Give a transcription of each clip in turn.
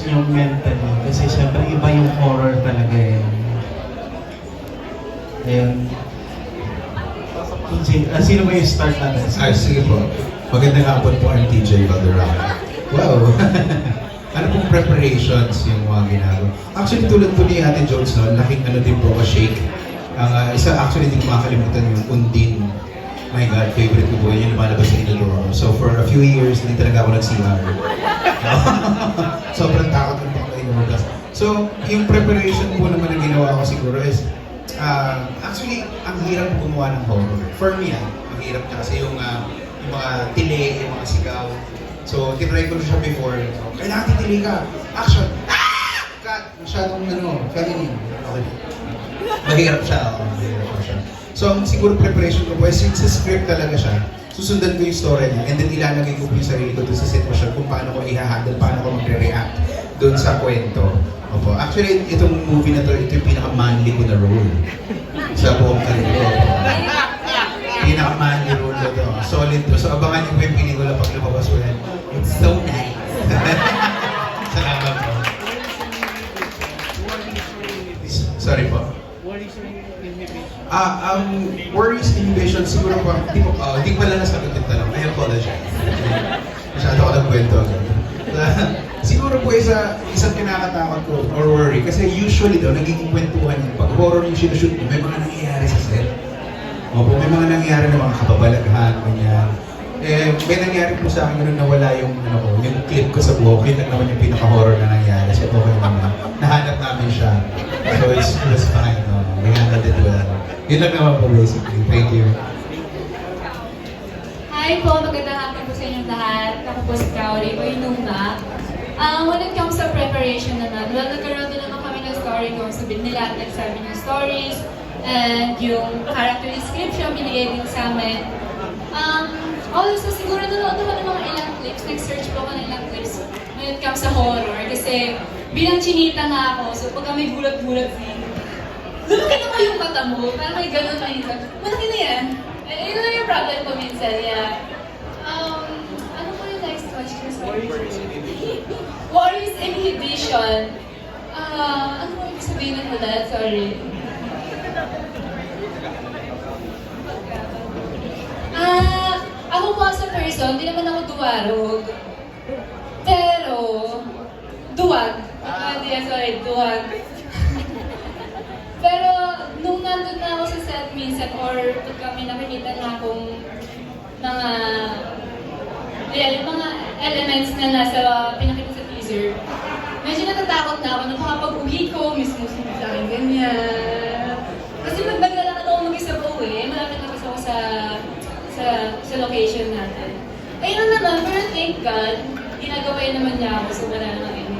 nyo mentally? Kasi syempre iba yung horror talaga eh. Ayun. TJ, sino ba yung start natin? Ay, sige po. Magandang hapon po ang TJ Valderrama. Wow! Ano pong preparations yung mga ginagawa? Actually, tulad po ni Ate Jones, no, laking ano din po ka-shake. Ang isa, actually, hindi ko makakalimutan yung Undin. My God, favorite ko po yun, yung lumalabas sa Inaloro. So, for a few years, hindi talaga ako nag-CR. Sobrang takot ng pagkakas. So, yung preparation po naman na ginawa ko siguro is, actually, ang hirap gumawa ng horror. For me, ang hirap na kasi yung mga tili, yung mga sigaw. So, tinry ko na siya before. So, kailangan titili ka. Action! Ah! Cut! Masyadong feminine. Okay. Mahirap siya. Mahirap siya. So, siguro preparation ko po is yung sa script talaga siya. Susundan ko yung story niya and then ilalagay ko po yung sarili ko dun sa sitwasyon kung paano ko i-handle, paano ko magre-react dun sa kwento. Opo. Actually, itong movie na to, ito yung pinaka-manly ko na role sa buong career ko. Pinaka-manly role na to. Solid to. So, abangan niyo po yung pelikula pag lumabas ko yan. It's so nice. Salamat po. Sorry po. Worries, inhibition, siguro po, hindi ko pala nasagot yung tanong. I apologize. Masyado ako nagkwento agad. Siguro po isang kinakatakot ko or worry. Kasi usually daw, nagiging kwentuhan yun. Pag horror yung sinushoot mo, may mga nangyayari sa set. Opo, may mga nangyayari na mga kababalaghan, ganyan. Eh, may nangyari po sa akin nung nawala yung clip ko sa buhok. Yun lang naman yung pinaka-horror na nangyari. So, okay naman. Nahanap namin siya. So, it was fine. We handled it well. Yun lang naman po basically. Thank you. Hi po, magandang hapon po sa inyong lahat. Ako po si Kaori o Inuna. When it comes sa preparation naman, nagkaroon din naman kami ng story kung sabihin nila at nagsabi ng stories and yung character description binigay din sa amin. Also, siguro nanood naman ng mga ilang clips, nag-search po ako ng ilang clips when it comes sa horror kasi bilang chinita nga ako, so pag may gulat-gulat lumaki na ba yung mata mo? Parang may ganun na yun. Malaki na yan. Yun lang yung problem ko minsan, yeah. Ano po yung next question? Worries inhibition. Ano po yung sabihin ng ulit? Sorry. Ako po as a person, hindi naman ako duwarog. Pero, duwag. Sorry, duwag. Pero, nung nandun na ako sa set minsan, or pag kami nakikita na akong mga, yung mga elements na nasa pinakita sa teaser, medyo natatakot na ako na makapag-uwi ko, mismo sa akin ganyan. Kasi magbagalakad ako mag-isa po malapit na kasi ako sa location natin. Ayun naman, pero thank God, ginagawa naman niya ako, so wala naman yun.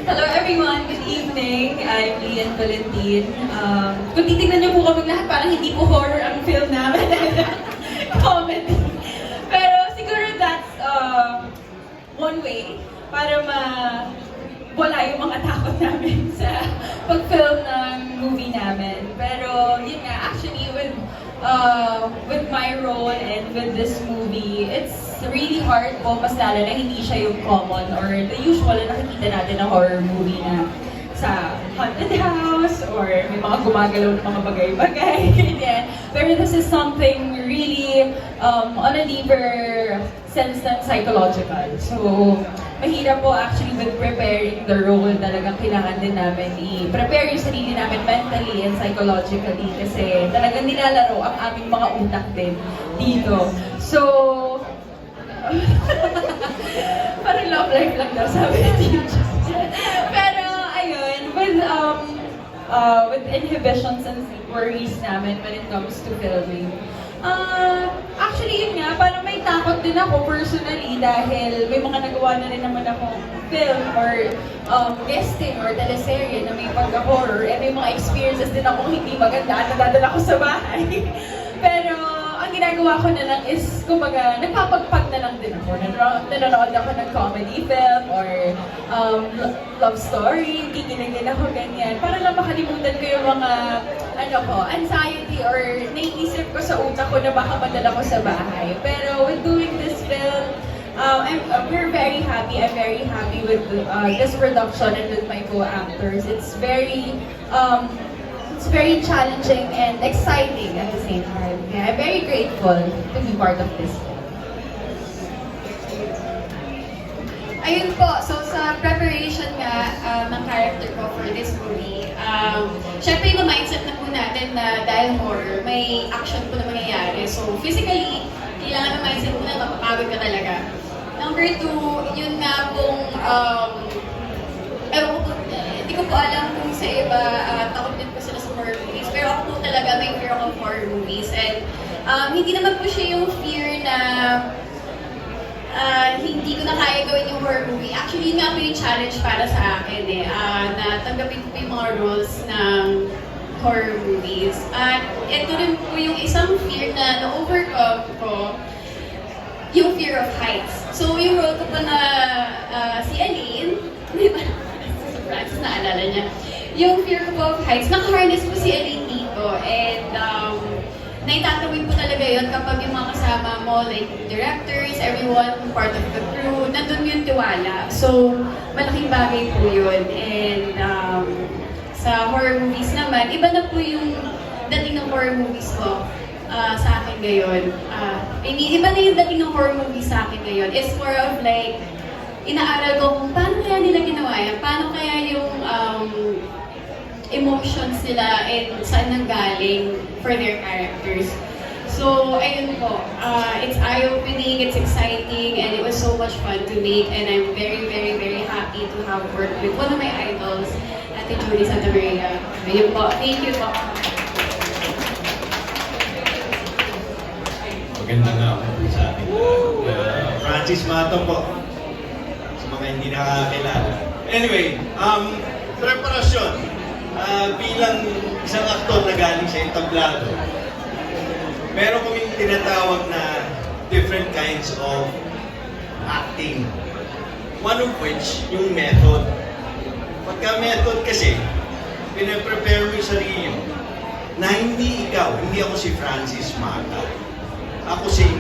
Hello everyone, good evening. I'm Lian Valentin. Kung titignan niyo po kami lahat, parang hindi po horror ang film namin. Comedy. Pero siguro that's one way para wala yung mga takot namin sa pag-film ng movie namin. Pero yun nga, actually with my role and with this movie, it's really hard po, mas lalo na hindi siya yung common or the usual na nakikita natin na horror movie na sa haunted house or may mga gumagalaw ng mga bagay-bagay, ganyan. Pero this is something really on a deeper sense ng psychological. So, mahirap po actually with preparing the role, talagang kailangan din namin i-prepare yung sarili namin mentally and psychologically kasi talagang nilalaro ang aming mga utak din dito. So, parang love life lang daw sabi ni teacher. Pero ayun, with inhibitions and worries namin when it comes to filming. Actually yun nga, parang may takot din ako personally dahil may mga nagawa na rin naman akong film or guesting or teleserye na may pagka-horror and may mga experiences din akong hindi maganda at nadadala ko sa bahay. Pero ang ginagawa ko na lang is, kumbaga, nagpapagpag na lang din ako. Nanonood ako ng comedy film or love story, kikilagin ako ganyan. Para lang makalimutan ko yung mga, anxiety or naiisip ko sa utak ko na baka madala ko sa bahay. Pero with doing this film, we're very happy. I'm very happy with this production and with my co-actors. It's very challenging and exciting at the same time. Yeah, I'm very grateful to be part of this. Ayun po, so sa preparation nga ng character ko for this movie, syempre yung mindset na po natin na dahil horror, may action po na mangyayari. So physically, kailangan ng mindset mo na mapapagod ka talaga. Number 2, yun nga pong, ewan ko po, hindi ko po alam kung sa iba, takot din po sila sa horror movies. Pero ako po talaga may fear of horror movies. And hindi naman po siya yung fear na hindi ko na kaya gawin yung horror movie. Actually, yun nga po yung challenge para sa akin na tanggapin ko po yung mga roles ng horror movies. At ito rin po yung isang fear na na-overcome ko, yung fear of heights. So, yung role ko pa na si Aline, di ba? Si Francis, naalala niya. Yung fear ko of heights, naka-harness po si Aline dito. And naitatawid po talaga yun kapag yung mga kasama mo, like directors, everyone, part of the crew, nandun yung tiwala. So, malaking bagay po yun. And sa horror movies naman, iba na po yung dating ng horror movies ko sa akin ngayon. Iba na yung dating ng horror movies sa akin ngayon. It's more of like, inaaral ko kung paano kaya nila ginawa yan, paano kaya yung emotions nila and saan nanggaling for their characters. So, ayun po. It's eye-opening, it's exciting, and it was so much fun to make. And I'm very, very, very happy to have worked with one of my idols, Ate Judy Santa Maria. Ayun po. Thank you po. Maganda nga ako po sa ating Francis Mato po. Sa mga hindi nakakilala. Anyway, preparasyon. Bilang isang aktor na galing sa entablado, meron kaming tinatawag na different kinds of acting. One of which, yung method. Pagka method kasi, pinaprepare mo yung sarili mo na hindi ikaw, hindi ako si Francis Mata. Ako si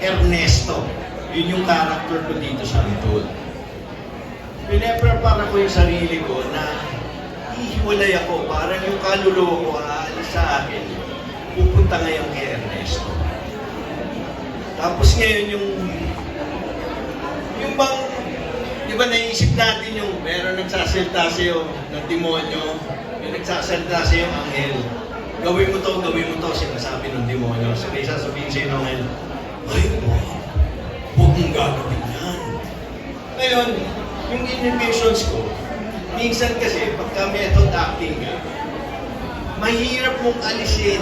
Ernesto. Yun yung character ko dito sa Antod. Pinaprepare ko yung sarili ko na ihiwalay ako, parang yung kaluluwa ko aalis sa akin, pupunta ngayon kay Ernesto. Tapos ngayon yung bang, di ba naisip natin yung meron nagsasalita sa'yo ng demonyo, yung nagsasalita sa'yo ng anghel. Gawin mo to, sinasabi ng demonyo. Sabay sasabihin sa'yo ng anghel, ay, huwag mong gagawin yan. Ngayon, yung inhibitions ko, minsan kasi, pagka method acting ka, mahirap mong alisin.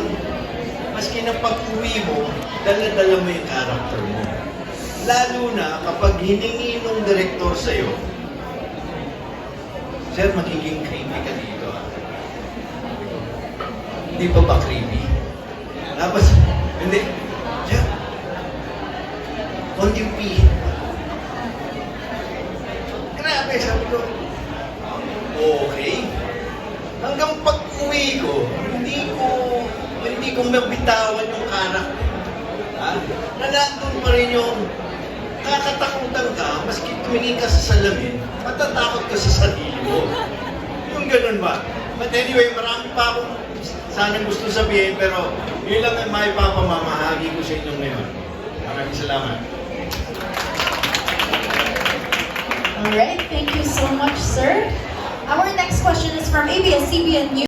Maski na pag-uwi mo, dala-dala mo yung character mo. Lalo na kapag hiningi ng director sa'yo, Sir, magiging creepy ka dito. Hindi pa ba creepy? Tapos, hindi. Sir, konting pihit pa. Grabe, sabi ko, okay. Hanggang pag-uwi ko, hindi ko mabitawan yung karakter. Na nandun pa rin yung nakakatakutan ka, maski tumingin ka sa salamin, matatakot ka sa sarili mo. Yung ganun ba? But anyway, marami pa akong sana gusto sabihin, pero yun lang ang maipapamamahagi ko sa inyo ngayon. Maraming salamat. All right, thank you so much, sir. Our next question is from ABS-CBN News.